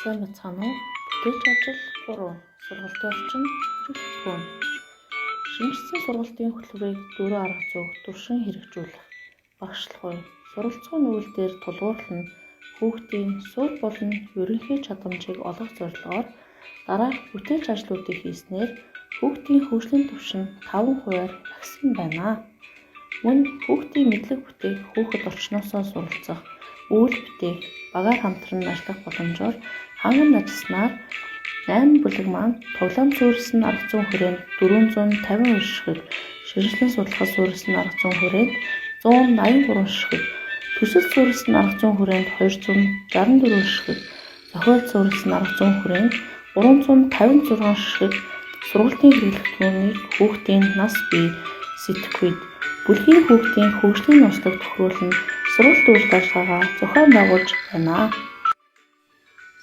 сайн бацхан уу? Бүтээлч ажил 3. Сургалтын орчин хэрэгжүүлэх. Шинжлэсэн сургалтын хөтөлбөрийг 4 арга зүйг туршин хэрэгжүүлэх. Багшлахгүй. Суралцсан үйл дээр тулгуурлан хүүхдийн суурь болон ерөнхий чадамжийг олгох зорилгоор дараах бүтээлч ажлуудыг хийснээр хүүхдийн хөгжлийн түвшин 5% агсан байна. Мөн хүүхдийн мэдлэг бүтээх, хүүхэд орчноосоо суралцах, үйл бүтээх, багаар хамтран ажиллах боломжоор ханган ажилласнаар 8 бүлэг маань тоглоом суурилсан арга зүйн хүрээнд 450 ширхэг, шинжлэн судлахад суурилсан арга зүйн хүрээнд 183 ширхэг, төсөл суурилсан арга зүйн хүрээнд 264 ширхэг, зохиол суурилсан арга зүйн хүрээнд 356 ширхэг, сургалтын хэрэглэгдэхүүнийг хүүхдийн нас бие сэтгэхүйд бүлгийн хүүхдийн хөгжлийн нослог тохируулан сургалт үйл ажиллагаагаа зохион байгуулж байна.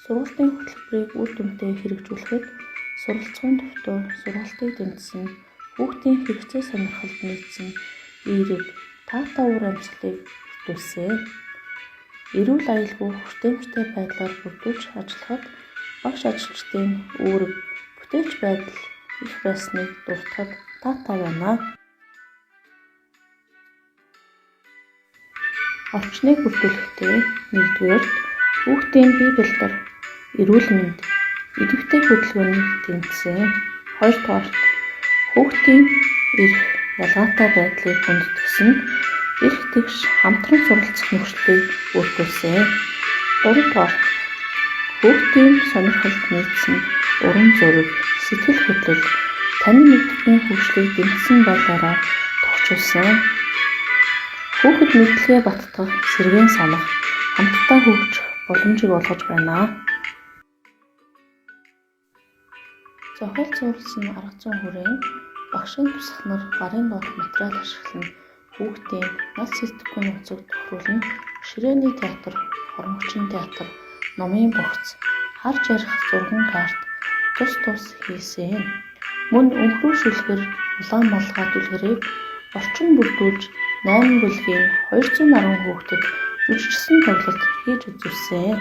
Сургалтын хөтөлбөрийг үр дүнтэй хэрэгжүүлэхэд суралцгын төвтөө сургалтыг дэмжсэн, хүүхдийн хэрэгцээ сонирхолд нийцсэн эерэг, таатай уур амьсгалыг бүрдүүлсэн. Эрүүл аюулгүй хүртээмжтэй байдлаар бүрдүүлж ажиллахад багш ажилчдын үүрэг, бүтээлч байдал их байсныг дуртахад таатай байна. Орчныг бүрдүүлэхдээ 1-р хүүхдийн бие бэлдэр, эрүүл мэнд, идэвхтэй хөдөлгөөнийг дэмжсэн. 2-р хүүхдийн эрх, ялгаатай байдлыг хүндэтгсэн эрх тэгш хамтран суралцах нөхцөлийг бүрдүүлсэн. 3-р хүүхдийн сонирхолд нийцсэн урам зориг, сэтгэл хөдлөл, танин мэдрэлийн хөгжлийг дэмжсэн байдлаараа тохижуулсан. Хүүхэд мэдлэгээ баттгах, сэргээн санах, хамтдаа хөгжих боломжийг олгож байна. Зохиол суурилсан арга зүйн хүрээнд багшийн тусах нар гарын доорх материал ашиглан хүүхдийн нас сэтгэхгүй нууцыг тохируулан ширээний театр, хормогчин театр, номын богц, харж ярих зурган карт тус хийсэн. Мөн өнхрөө шүлгэр, улаан малгай дүлгэрийг орчин бүрдүүлж 8 бүлгийн 210 хүүхдэд жүжигчсэн тоглолт хийж үзүүлсэн.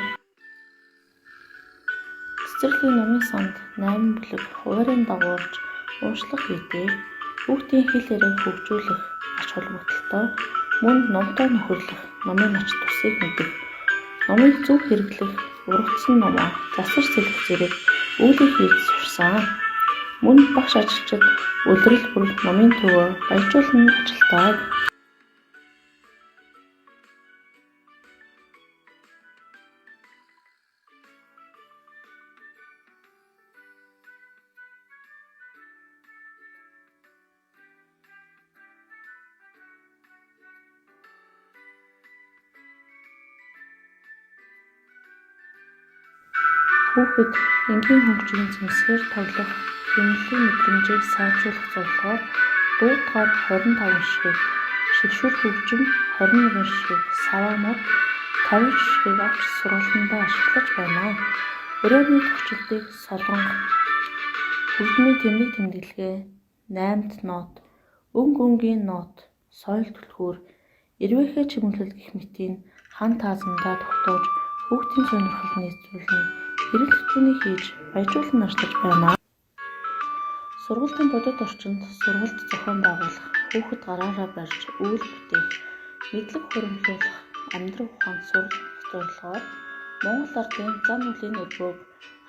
Цэцэрлэгийн номын санд 8 бүлэг хуваарийн дагуулж уншлах хийдэг. Хүүхдийн хэл яриаг хөгжүүлэх ач холбогдолтой, мөн номтой нөхөрлөх, номын ач тусыг мэдэх, номыг зөв хэрэглэх, урагдсан номоо засаж сэлэх зэрэг үйлийг хийж сурсан. Мөн багш ажилчид улирал бүр номын төвөө баяжуулан ажилтдаг. Хүүхэд энгийн хөгжлийн зэмсгээр тоглох, хэмнэлийн мэдрэмжийг сайжруулах зорилгоор дуудахаар 25 ширхэг, шигшүүр хөгжим 21 ширхэг, саваа мод 50 ширхэг авч сургалтандаа ашиглаж байна. Өрөөний тохичлтыг солонго, хүрдмийн тэмдэг тэмдэглэгээ, 8-д нот, өнгийн нот, соёл түлхүүр, эрвээхэй чимэглэл гэх мэтийн хан таазандаа тогтоож хүүхдийн сонирхлыг нийцүүлэн хэрэглэгдэхүүнийг хийж баяжуулан ажиллаж байна. Сургалтын бодит орчинд сургалт зохион байгуулах, хүүхэд гараараа барьж үйл бүтээх, мэдлэг хуримтлуулах, амьдрах ухаанд сурах зорилгоор Монгол Ардын зан үйлийн өдрөөг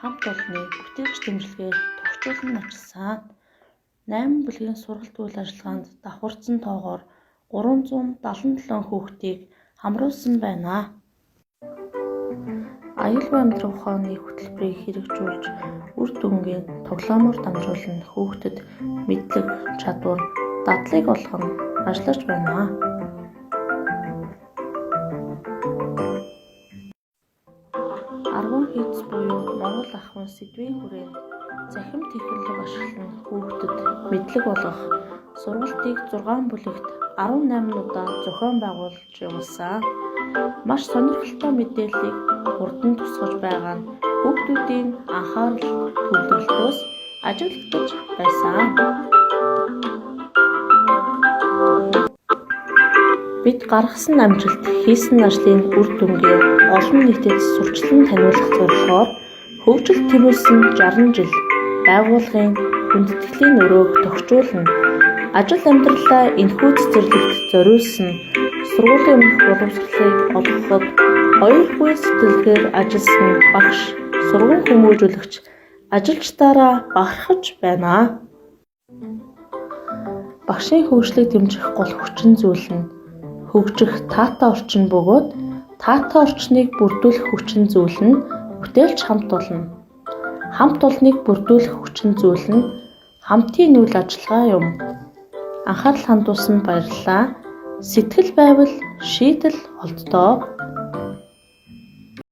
хамт олонны бүтээлч дэмжлэгээр тохижуулан ажилласан. 8 бүлгийн сургалт үйл ажиллагаанд давхарцсан тоогоор 377 хүүхдийг хамруулсан байна. Аюулгүй амьдрах ухааны хөтөлбөрийг хэрэгжүүлж үр дүнгийн тоглоомоор дамжуулан хүүхдэд мэдлэг, чадвар, дадлыг олгон ажиллаж байна. Аргун хийц буюу Монгол ахуйн сэдвийн хүрээнд захим технологи ашиглан хүүхдэд мэдлэг олгох сургалтыг 6 бүлэгт 18 удаа зохион байгуулж явуулсан. Маш сонирхолтой мэдээллийг хурдан тусгаж байгаа нь хүүхдүүдийн анхаарал төвлөрөлтөөс ажиглагдаж байсан. Бид гаргасан амжилт, хийсэн ажлын үр дүнгээ олон нийтэд сурчлан таниулах зорилгоор Хөгжил тэмүүлсэн 60 жил байгууллагын хүндэтгэлийн өрөөг тохижуулна. Ажил амьдралаа энэхүү цэцэрлэгт зориулсан сургуулийн өмнөх боловсролыг олгоход хоёр буй сэтгэлгээр ажилласан багш, сургууль хүмүүжүүлэгч ажилчдаараа бахархаж байна. Багшийн хөгжлийг дэмжих гол хүчин зүйл нь хөгжих таатай орчин бөгөөд таатай орчныг бүрдүүлэх хүчин зүйл нь бүтээлч хамт олно. Хамт олныг бүрдүүлэх хүчин зүйл нь хамтын үйл ажиллагаа юм. Анхаарал хандуулсанд баярлалаа. Сэтгэл байвал шийдэл олддоо.